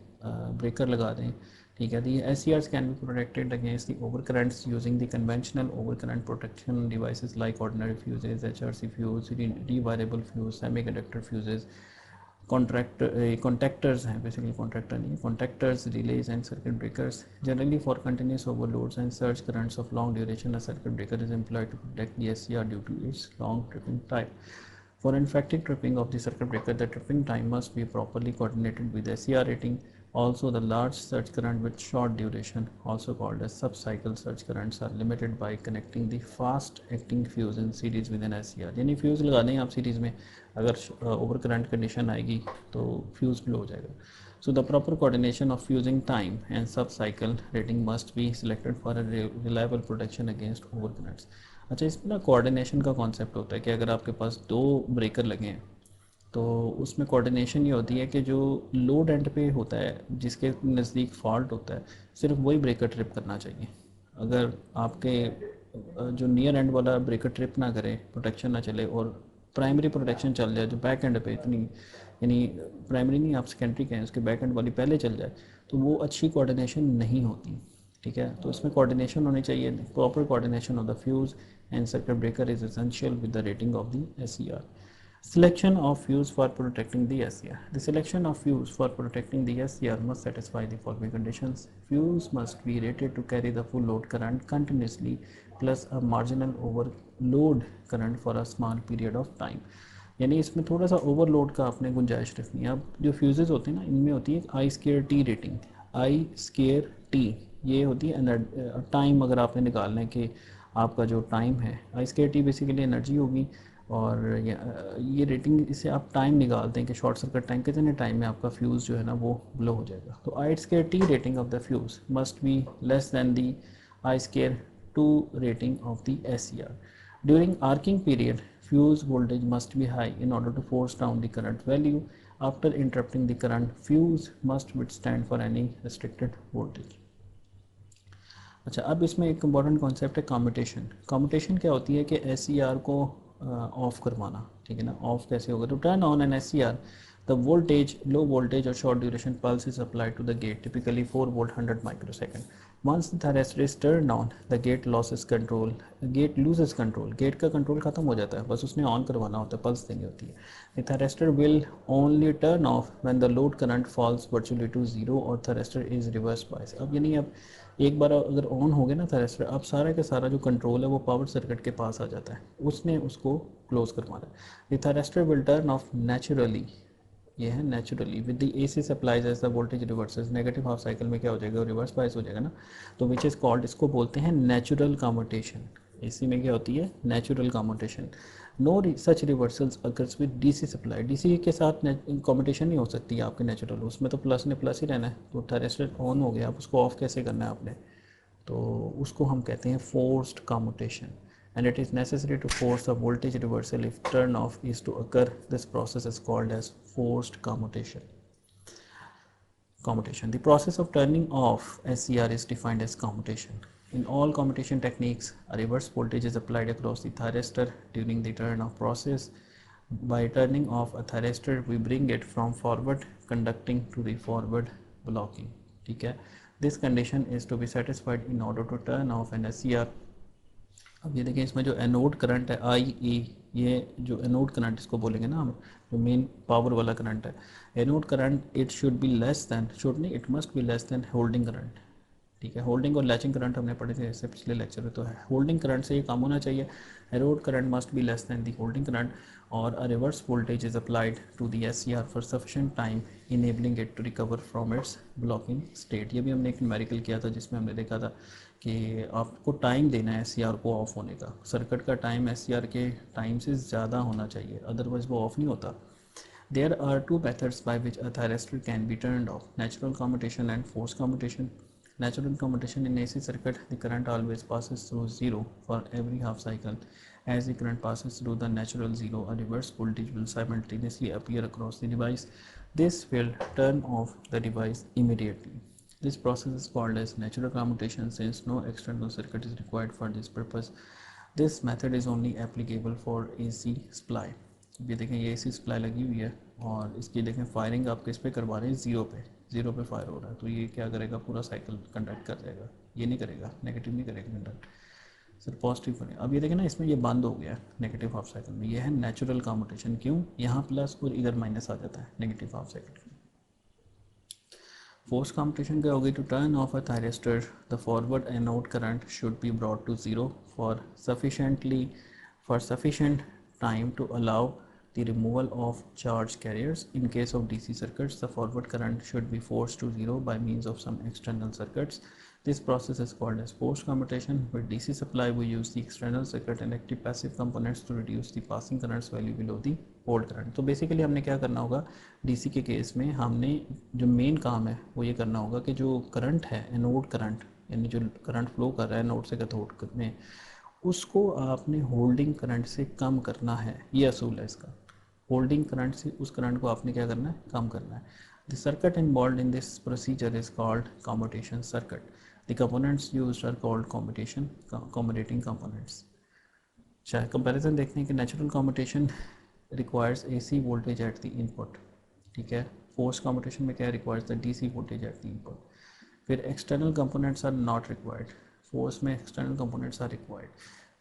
S1: ब्रेकर लगा दें, ठीक है। The S C Rs can be protected against the over currents using the conventional over current protection devices like ordinary fuses, H R C fuse, rewirable fuse, semiconductor fuses, contactors हैं, basically contractor नहीं, contactors, relays and circuit breakers. Generally for continuous overloads and surge currents of long duration, a circuit breaker is employed to protect the SCR due to its long tripping time. For effective tripping of the circuit breaker, the tripping time must be properly coordinated with the SCR rating. Also, the large surge current with short duration, also called as sub-cycle surge currents, are limited by connecting the fast-acting fuse in series with an SCR. यानी fuse लगा दें आप series में, अगर over current condition आएगी तो fuse blow हो जाएगा. So the proper coordination of fusing time and sub-cycle rating must be selected for a reliable protection against overcurrents. अच्छा, इसमें ना कोऑर्डिनेशन का कॉन्सेप्ट होता है कि अगर आपके पास दो ब्रेकर लगे हैं तो उसमें कोऑर्डिनेशन ये होती है कि जो लोड एंड पे होता है, जिसके नज़दीक फॉल्ट होता है, सिर्फ वही ब्रेकर ट्रिप करना चाहिए. अगर आपके जो नियर एंड वाला ब्रेकर ट्रिप ना करे, प्रोटेक्शन ना चले और प्राइमरी प्रोटेक्शन चल जाए जो बैक एंड पे इतनी, यानी प्राइमरी नहीं, आप सेकेंडरी कहें, उसके बैक एंड वाली पहले चल जाए, तो वो अच्छी कोऑर्डिनेशन नहीं होती. ठीक है, तो इसमें कोऑर्डिनेशन होनी चाहिए. Proper coordination of the fuse and circuit breaker is essential with the rating of the SCR. Selection of fuse for protecting the SCR. The selection of fuse for protecting the SCR must satisfy the following conditions. Fuse must be rated to carry the full load current continuously plus a marginal overload current for a small period of time. यानी इसमें थोड़ा सा overload का आपने गुंजाइश रखनी है. अब जो फ्यूजेज होते हैं ना, इनमें होती है I square T rating. I square T ये होती है टाइम, अगर आपने निकालना है कि आपका जो टाइम है, I square T basically energy होगी, और ये रेटिंग, इससे आप टाइम निकालते हैं कि शॉर्ट सर्किट टाइम कितने टाइम में आपका फ्यूज़ जो है ना वो ब्लो हो जाएगा. तो I square T rating of the fuse must be less than the I square to rating of the SCR. During arcing period, fuse voltage must be high in order to force down the current value. After interrupting the current, fuse must withstand for any restricted voltage. अच्छा, अब इसमें एक important concept है commutation. Commutation क्या होती है कि SCR को ऑफ करवाना. ठीक है ना, ऑफ कैसे होगा? तो turn on an SCR, the voltage, low voltage or short duration pulse is applied to the gate, typically 4 volt 100 microsecond. Once the thyristor is turned on, the gate loses control. Gate loses control. Gate का control खत्म हो जाता है, बस उसने on करवाना होता है, पल्स देनी होती है. The thyristor will only turn off when the load current falls virtually to zero or thyristor is reverse bias. अब यानी अब एक बार अगर ऑन हो गया ना thyristor, अब सारा का सारा जो कंट्रोल है वो पावर सर्किट के पास आ जाता है, उसने उसको क्लोज करवाना है. The thyristor will turn off naturally. ये है naturally with the AC supplies as the voltage reverses. Negative half cycle में क्या हो जाएगा? रिवर्स बायस हो जाएगा ना, तो विच इज़ कॉल्ड, इसको बोलते हैं नेचुरल कम्यूटेशन. AC में क्या होती है? Natural commutation. No such reversals occurs with DC supply. DC के साथ कम्यूटेशन नहीं हो सकती आपके नेचुरल, उसमें तो प्लस ने प्लस ही रहना है. तो थायरिस्टर ऑन हो गया, आप उसको ऑफ कैसे करना है आपने? तो उसको हम कहते हैं forced commutation. And it is necessary to force a voltage reversal if turn off is to occur. This process is called as forced commutation. The process of turning off SCR is defined as commutation. In all commutation techniques, a reverse voltage is applied across the thyristor during the turn off process. By turning off a thyristor, we bring it from forward conducting to the forward blocking. ठीक है, this condition is to be satisfied in order to turn off an SCR. अब ये देखें, इसमें जो anode current है IE, ये जो एनोड करंट इसको बोलेंगे ना हम, जो मेन पावर वाला करंट है, anode current, it should be less than, should नहीं, it must be less than holding current. ठीक है, होल्डिंग और लैचिंग करंट हमने पढ़े थे इससे पिछले लेक्चर में, तो है होल्डिंग करंट से ये कम होना चाहिए. Anode current must be less than the holding current, और a reverse voltage is applied to the SCR for sufficient time enabling it to recover from its blocking state. ये भी हमने एक न्यूमेरिकल किया था जिसमें हमने देखा था कि आपको टाइम देना है SCR को ऑफ होने का. सर्किट का टाइम SCR के टाइम से ज़्यादा होना चाहिए, अदरवाइज वो ऑफ नहीं होता. There are two methods by which a thyristor can be turned off: natural commutation and forced commutation. Natural commutation, in AC circuit, the current always passes through zero for every half cycle. As the current passes through the natural zero, a reverse voltage will simultaneously appear across the device. This will turn off the device immediately. This process is called as natural commutation since no external circuit is required for this purpose. This method is only applicable for AC supply. ये देखें ये AC supply लगी हुई है और इसकी देखें firing आप किस पे करवा रहे हैं, ज़ीरो पे फायर हो रहा है। तो ये क्या करेगा, पूरा साइकिल कंडक्ट कर जाएगा, ये नहीं करेगा, नेगेटिव नहीं करेगा कंडक्ट, सिर्फ पॉजिटिव करेगा। अब ये देखें ना, इसमें ये बंद हो गया नेगेटिव हाफ साइकिल में, ये है नेचुरल कम्यूटेशन। क्यों, यहाँ प्लस और इधर माइनस आ जाता है नेगेटिव हाफ साइकिल में। Force computation क्या होगी, to turn off a thyristor the forward anode current should be brought to zero for sufficient time to allow the removal of charge carriers. In case of DC circuits, the forward current should be forced to zero by means of some external circuits. This process is called as force commutation. With DC supply, we use the external circuit and active passive components to reduce the passing currents value below the hold current. तो basically हमने क्या करना होगा, DC के case में हमने जो main काम है वो ये करना होगा कि जो करंट है, एनोड करंट, यानी जो करंट फ्लो कर रहा है एनोड से कैथोड में, उसको आपने होल्डिंग करंट से कम करना है। ये असूल है इसका, होल्डिंग करंट से उस करंट को आपने क्या करना है, कम करना है। The circuit involve in this procedure is called commutation circuit. The components used are called commutating components. अच्छा, कंपैरिजन देखते हैं कि natural commutation requires AC voltage at the input, ठीक है। फोर्स कम्यूटेशन में क्या requires the DC voltage at the input. फिर external components are not required, force में एक्सटर्नल कंपोनेंट्स आर रिक्वायर्ड।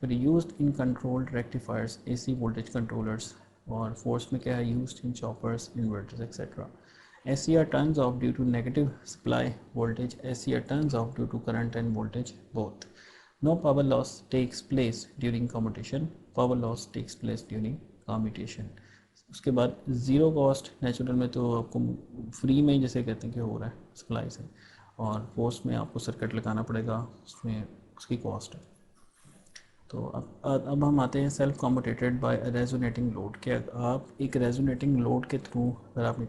S1: फिर used in controlled rectifiers, AC voltage controllers. और force में क्या है, used in choppers, inverters etcetera. SCR turns off due to negative supply voltage, SCR turns off due to current and voltage both. No power loss takes place during commutation, power loss takes place during commutation. उसके बाद zero cost, natural में तो आपको free में ही जैसे कहते हैं कि हो रहा है सप्लाई से, और फोर्स में आपको सर्किट लगाना पड़ेगा, उसमें उसकी कॉस्ट है। तो अब हम आते हैं सेल्फ कम्यूटेटेड बाय रेजोनेटिंग लोड। क्या आप एक रेजोनेटिंग लोड के थ्रू अगर आपने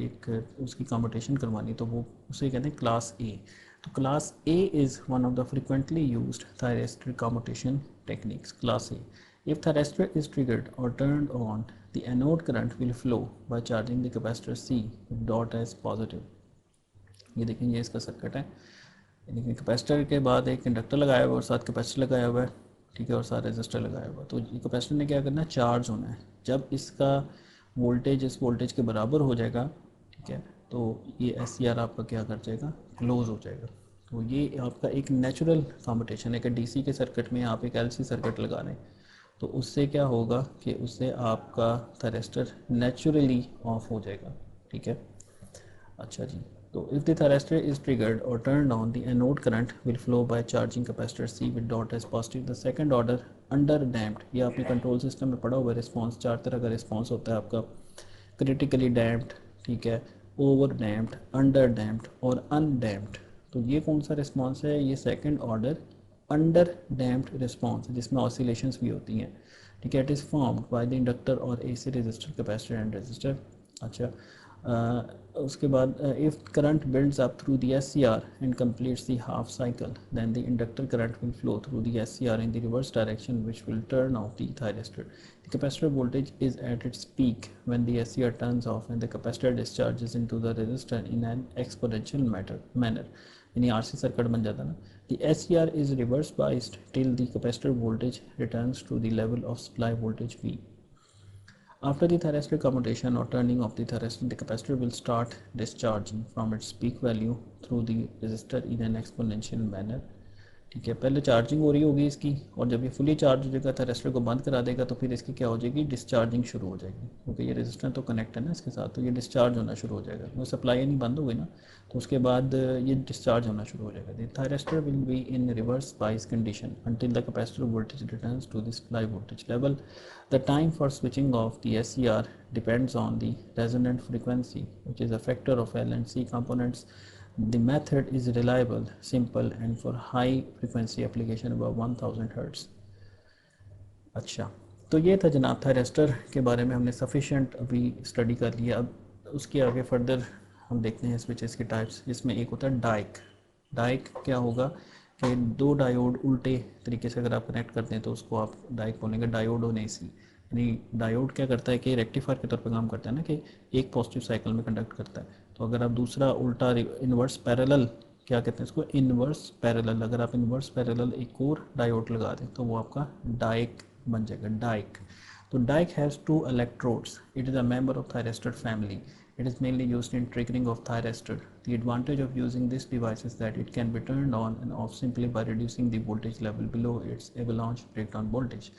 S1: एक उसकी कम्यूटेशन करवानी तो वो उसे कहते हैं क्लास ए। तो class A is one of the frequently used thyristor commutation techniques. Class A, if thyristor is triggered or turned on, the anode current will flow by charging the capacitor C with dot as positive। ये देखेंगे ये इसका circuit है, यानी कि capacitor के बाद एक इंडक्टर लगाया हुआ है और साथ कैपेसिटर लगाया हुआ है, ठीक है, और साथ रेजिस्टर लगाया हुआ है। तो ये कैपेसिटर ने क्या करना है, चार्ज होना है। जब इसका वोल्टेज इस वोल्टेज के बराबर हो जाएगा, ठीक है, तो ये SCR आपका क्या कर जाएगा, क्लोज हो जाएगा। तो ये आपका एक नेचुरल कम्यूटेशन है कि DC के सर्किट में आप एक LC सर्किट लगा रहे हैं, तो उससे क्या होगा कि उससे आपका थायरिस्टर नेचुरली ऑफ हो जाएगा, ठीक है। अच्छा जी, तो if the thyristor is triggered और turned on, the anode current will flow by charging capacitor C with dot as positive. The second order under damped, ये आपने कंट्रोल सिस्टम में पढ़ा हुआ है, रिस्पॉन्स 4 तरह का रिस्पॉन्स होता है आपका, क्रिटिकली डैम्प्ड, ठीक है, ओवर डैम्प्ड, अंडर डैम्प्ड और अनडैम्प्ड। तो ये कौन सा रिस्पॉन्स है, ये second order under damped response, जिसमें ऑसिलेशंस भी होती हैं, ठीक है। It is formed by the inductor और AC resistor, capacitor and resistor. अच्छा, उसके बाद if current builds up through the SCR and completes the half cycle, then the inductor current will flow through the SCR in the reverse direction, which will turn off the thyristor. The capacitor voltage is at its peak when the SCR turns off and the capacitor discharges into the resistor in an exponential manner, यानी RC circuit बन जाता ना। The SCR is reverse biased till the capacitor voltage returns to the level of supply voltage V. After the thyristor commutation or turning off the thyristor, the capacitor will start discharging from its peak value through the resistor in an exponential manner, ठीक है। पहले charging हो रही होगी इसकी, और जब ये फुली चार्ज हो जाएगा थायरिस्टर को बंद करा देगा तो फिर इसकी क्या हो जाएगी, डिस्चार्जिंग शुरू हो जाएगी, क्योंकि ये रेजिस्टेंस तो कनेक्ट है ना इसके साथ, तो ये डिस्चार्ज होना शुरू हो जाएगा। वो सप्लाई नहीं बंद हो गई ना, तो उसके बाद ये डिस्चार्ज होना शुरू हो जाएगा। The thyristor will be in reverse bias condition until the capacitor voltage returns to the supply voltage level. The time for switching off the SCR depends on the resonant frequency which is a factor of L and C components. The method is reliable, simple and for high frequency application above 1000 Hz। अच्छा, तो ये था जनाब thyristor के बारे में हमने sufficient अभी स्टडी कर लिया। अब उसके आगे फर्दर हम देखते हैं स्विचेस के टाइप्स, जिसमें एक होता है डाइक। डाइक क्या होगा कि दो डायोड उल्टे तरीके से अगर आप कनेक्ट करते हैं तो उसको आप डाइक बोलेंगे, डायोड और AC। यानी डायोड क्या करता है कि रेक्टिफायर के तौर पर काम करता है ना, कि एक पॉजिटिव साइकिल में कंडक्ट करता है। तो अगर आप दूसरा उल्टा इन्वर्स पैरेलल क्या कहते हैं इसको, इन्वर्स पैरेलल। अगर आप इन्वर्स पैरेलल एक और डायोड लगा दें तो वो आपका डाइक बन जाएगा, डाइक। तो diac has two electrodes, it is a member of thyristor family. It is mainly used in triggering of thyristor. The advantage of using this device is that it can be turned on and off simply by reducing the voltage level below its avalanche breakdown voltage.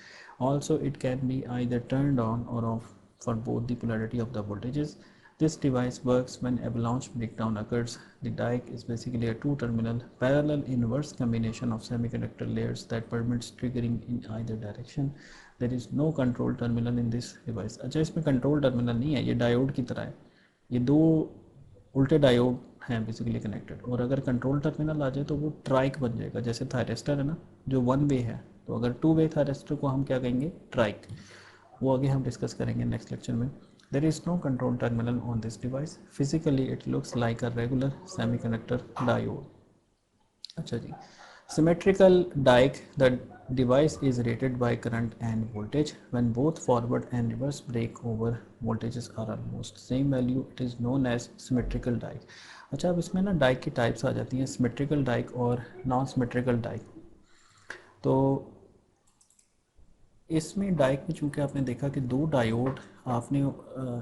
S1: Also, it can be either turned on or off for both the polarity of the voltages. This device works when avalanche breakdown occurs. The dioc is basically a two-terminal parallel inverse combination of semiconductor layers that permits triggering in either direction. There is no control terminal in this device. अच्छा, इसमें control terminal नहीं है, ये diode की तरह है, ये दो उल्टे डायोड हैं बेसिकली कनेक्टेड। और अगर कंट्रोल टर्मिनल आ जाए तो वो ट्राइक बन जाएगा, जैसे थायरिस्टर है ना जो वन वे है, तो अगर टू वे थायरिस्टर को हम क्या कहेंगे, ट्राइक। वो आगे हम डिस्कस करेंगे नेक्स्ट लेक्चर में. There is no control terminal on this device. Physically it looks like a regular semiconductor diode. अच्छा जी, symmetrical dioc, the device is rated by current and voltage. When both forward and reverse breakover voltages are almost same value, it is known as symmetrical dioc. अच्छा, अब इसमें ना Dyke की types आ जाती हैं, symmetrical Dyke और non symmetrical Dyke. तो इसमें डाइक में चूँकि आपने देखा कि दो डायोड आपने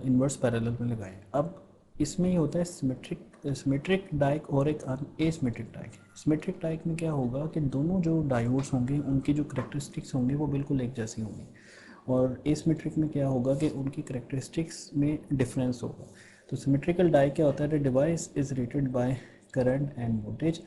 S1: इन्वर्स पैरेलल में लगाए. अब इसमें ये होता है सिमेट्रिक डाइक और एक एसिमेट्रिक डाइक. सिमेट्रिक डाइक में क्या होगा कि दोनों जो डायोड्स होंगे उनकी जो करेक्टरिस्टिक्स होंगे वो बिल्कुल एक जैसी होंगी. और एसिमेट्रिक में क्या होगा कि उनकी करेक्टरिस्टिक्स में डिफरेंस होगा. तो सिमेट्रिकल डाइक क्या होता है, device is rated by current end voltage.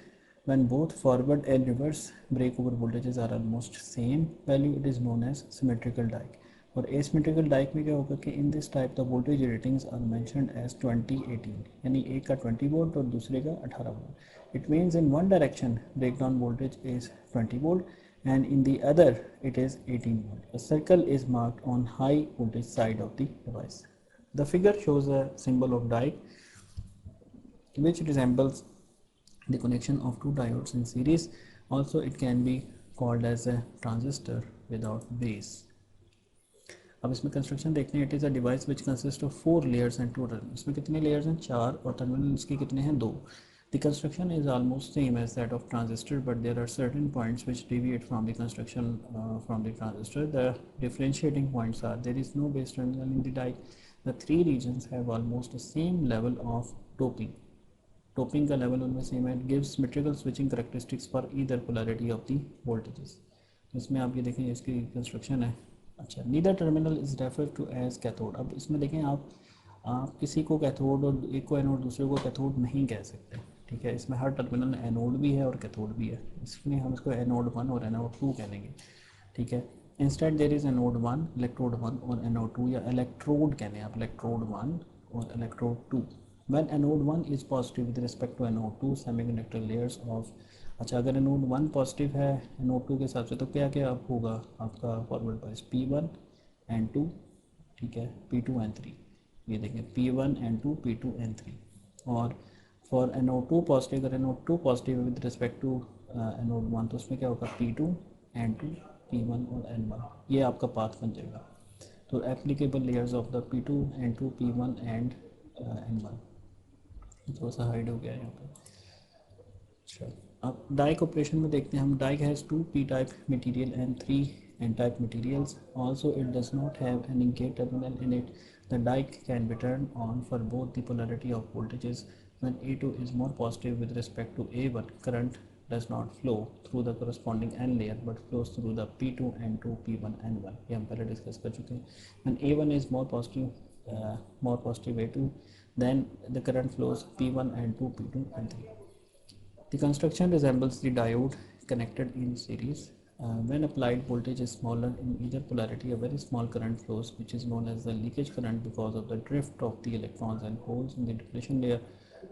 S1: When both forward and reverse breakover voltages are almost same value, it is known as symmetrical dioc. और asymmetrical dioc में क्या होगा कि in this type the voltage ratings are mentioned as 20-18, यानी एक का 20 volt और दूसरे का 18 volt. It means in one direction breakdown voltage is 20 volt and in the other it is 18 volt. A circle is marked on high voltage side of the device. The figure shows a symbol of dioc which resembles the connection of two diodes in series. Also it can be called as a transistor without base. अब इसमें construction देखते हैं. It is a device which consist of 4 layers and 2 terminal. इसमें कितने layers हैं, 4, और terminal इसके कितने हैं, 2. The construction is almost same as that of transistor, but there are certain points which deviate from the construction from the transistor. The differentiating points are: there is no base terminal in the dioc. The 3 regions have almost the same level of doping. Doping का level उनमें same है. Gives symmetrical switching characteristics for either polarity of the voltages. इसमें आप ये देखें इसकी construction है. अच्छा, neither terminal is refer to as cathode. अब इसमें देखें आप किसी को कैथोड और एक को एनोड दूसरे को कैथोड नहीं कह सकते. ठीक है, इसमें हर टर्मिनल एनोड भी है और कैथोड भी है, इसमें हम इसको एनोड 1 और एनोड 2 कहेंगे. ठीक है, instead there is anode 1, electrode 1 और एनोड 2, या इलेक्ट्रोड कहने आप, इलेक्ट्रोड 1 और electrode 2. When anode 1 is positive with respect to anode 2, semiconductor layers of. अच्छा, अगर anode 1 पॉजिटिव है anode 2 के हिसाब से तो क्या क्या होगा आपका फॉरवर्ड बायस, P1 and 2. ठीक है, P2 and 3. ये देखें P1 and 2, P2 and 3. और फॉर anode 2 पॉजिटिव, अगर anode 2 positive with respect to anode 1 तो उसमें क्या होगा, P2 and 2, P1 और N1. ये आपका पाथ बन जाएगा. तो applicable layers of the P2 and 2, P1 and N1. थोड़ा सा हाइड हो गया यहाँ पे. अच्छा, अब डाइक ऑपरेशन में देखते हैं हम. Diac has 2 p type material and 3 n type materials. Also it does not have any gate terminal in it. The diac can be turn on for both the polarity of voltages. When A2 is more positive with respect to A1, current does not flow through the corresponding n layer but flows through the P2, N2, P1, N1. ये हम पहले discuss कर चुके हैं. When A1 is more positive A2, then the current flows P1 and 2, P2 and 3. The construction resembles the diode connected in series. When applied voltage is smaller in either polarity, a very small current flows, which is known as the leakage current because of the drift of the electrons and holes in the depletion layer.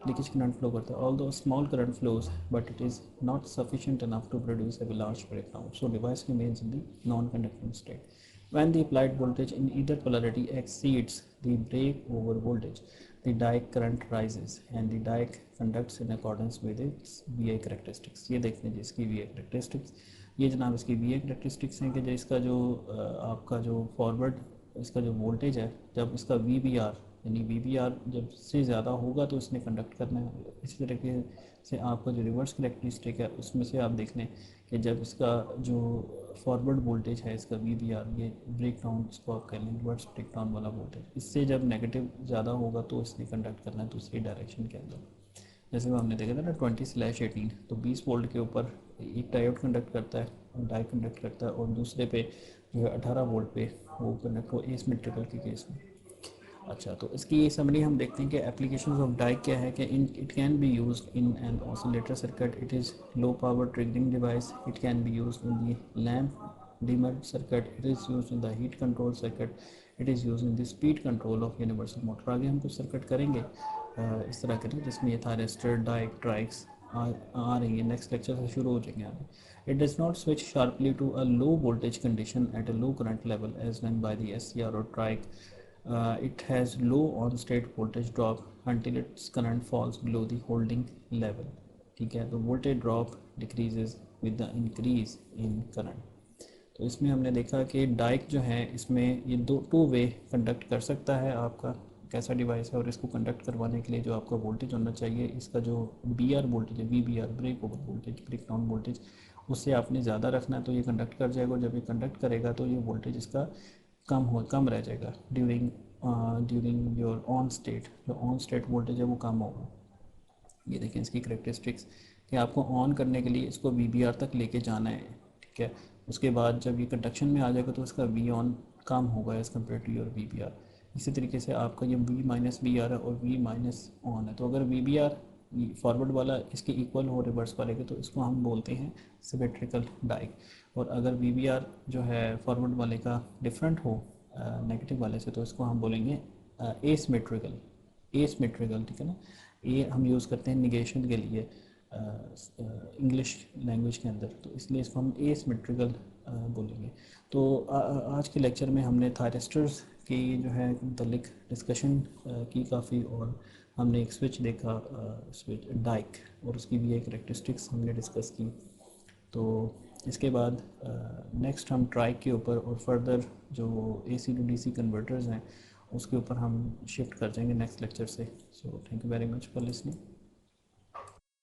S1: Leakage current flow करता है. Although small current flows, but it is not sufficient enough to produce avalanche breakdown. So device remains in the non-conducting state. When the applied voltage in either polarity exceeds the breakover voltage, the dioc current rises and the dioc conducts in accordance with its VA characteristics. ये देखते हैं जी इसकी VA characteristics. ये जनाब इसकी VA characteristics हैं कि जो इसका जो आपका जो फॉरवर्ड इसका जो वोल्टेज है, जब इसका VBR यानी VBR जब से ज़्यादा होगा तो इसने कंडक्ट करना है। इसी तरीके से आपका जो रिवर्स करेक्टरिस्टिक है उसमें से आप देख लें कि जब इसका जो फॉरवर्ड वोल्टेज है इसका VBR, ये ब्रेक डाउन इसको आप कह लें रिवर्स ब्रेक डाउन वाला वोल्टेज, इससे जब नेगेटिव ज़्यादा होगा तो इसने कंडक्ट करना है दूसरी डायरेक्शन के अंदर। जैसे वो हमने देखा था ना 20/18, तो 20 वोल्ट के ऊपर एक डायोड कंडक्ट करता है, डाई कंडक्ट करता है, और दूसरे पे जो है 18 वोल्ट पे वो कंडक्ट हो एसिमेट्रिकल के केस में। अच्छा, तो इसकी ये समरी हम देखते हैं कि एप्लीकेशंस ऑफ डाई क्या है कि it can be used in an oscillator circuit, it is low power triggering device, it can be used in the lamp dimmer circuit, it is used in the heat control circuit, it is used in the speed control of universal motor. आगे हम कुछ circuit करेंगे इस तरह के ना जिसमें ये थायरिस्टर डाइक ट्राइक्स आ रही है, नेक्स्ट लेक्चर से शुरू हो जाएंगे आगे। It does not switch sharply to a low voltage condition at a low current level as done by the SCR और triac. It has low on-state voltage drop until its current falls below the holding level. ठीक है, तो voltage drop decreases with the increase in current। तो इसमें हमने देखा कि Dyke जो है इसमें ये टू वे कंडक्ट कर सकता है आपका कैसा डिवाइस है, और इसको कंडक्ट करवाने के लिए जो आपका वोल्टेज होना चाहिए, इसका जो BR वोल्टेज है, VBR break over voltage, break down voltage, उससे आपने ज़्यादा रखना है तो ये कंडक्ट कर जाएगा, और जब ये कंडक्ट करेगा तो ये वोल्टेज इसका कम रह जाएगा ड्यूरिंग योर ऑन स्टेट, जो ऑन स्टेट वोल्टेज है वो कम होगा। ये देखें इसकी करेक्टरिस्टिक्स कि आपको ऑन करने के लिए इसको VBR तक लेके जाना है, ठीक है। उसके बाद जब ये कंडक्शन में आ जाएगा तो उसका V ऑन कम होगा as compare to your VBR। इसी तरीके से आपका ये V-BR है और V माइनस ऑन है, तो अगर VBR फॉरवर्ड वाला इसके इक्वल हो रिवर्स वाले के तो इसको हम बोलते हैं सिमेट्रिकल डाइक, और अगर VBR जो है फॉरवर्ड वाले का डिफरेंट हो नेगेटिव वाले से तो इसको हम बोलेंगे एसिमेट्रिकल। एसिमेट्रिकल, ठीक है ना, ये हम यूज़ करते हैं निगेशन के लिए इंग्लिश लैंग्वेज के अंदर, तो इसलिए इसको हम एसिमेट्रिकल बोलेंगे। तो आज के लेक्चर में हमने थायरिस्टर्स की जो है मुतल्लिक डिस्कशन की काफ़ी, और हमने एक स्विच देखा स्विच डाइक, और उसकी भी एक करेक्टरिस्टिक्स हमने डिस्कस की। तो इसके बाद नेक्स्ट हम ट्राइक के ऊपर और फर्दर जो AC to DC कन्वर्टर्स हैं उसके ऊपर हम शिफ्ट कर जाएंगे नेक्स्ट लेक्चर से। So thank you very much for listening.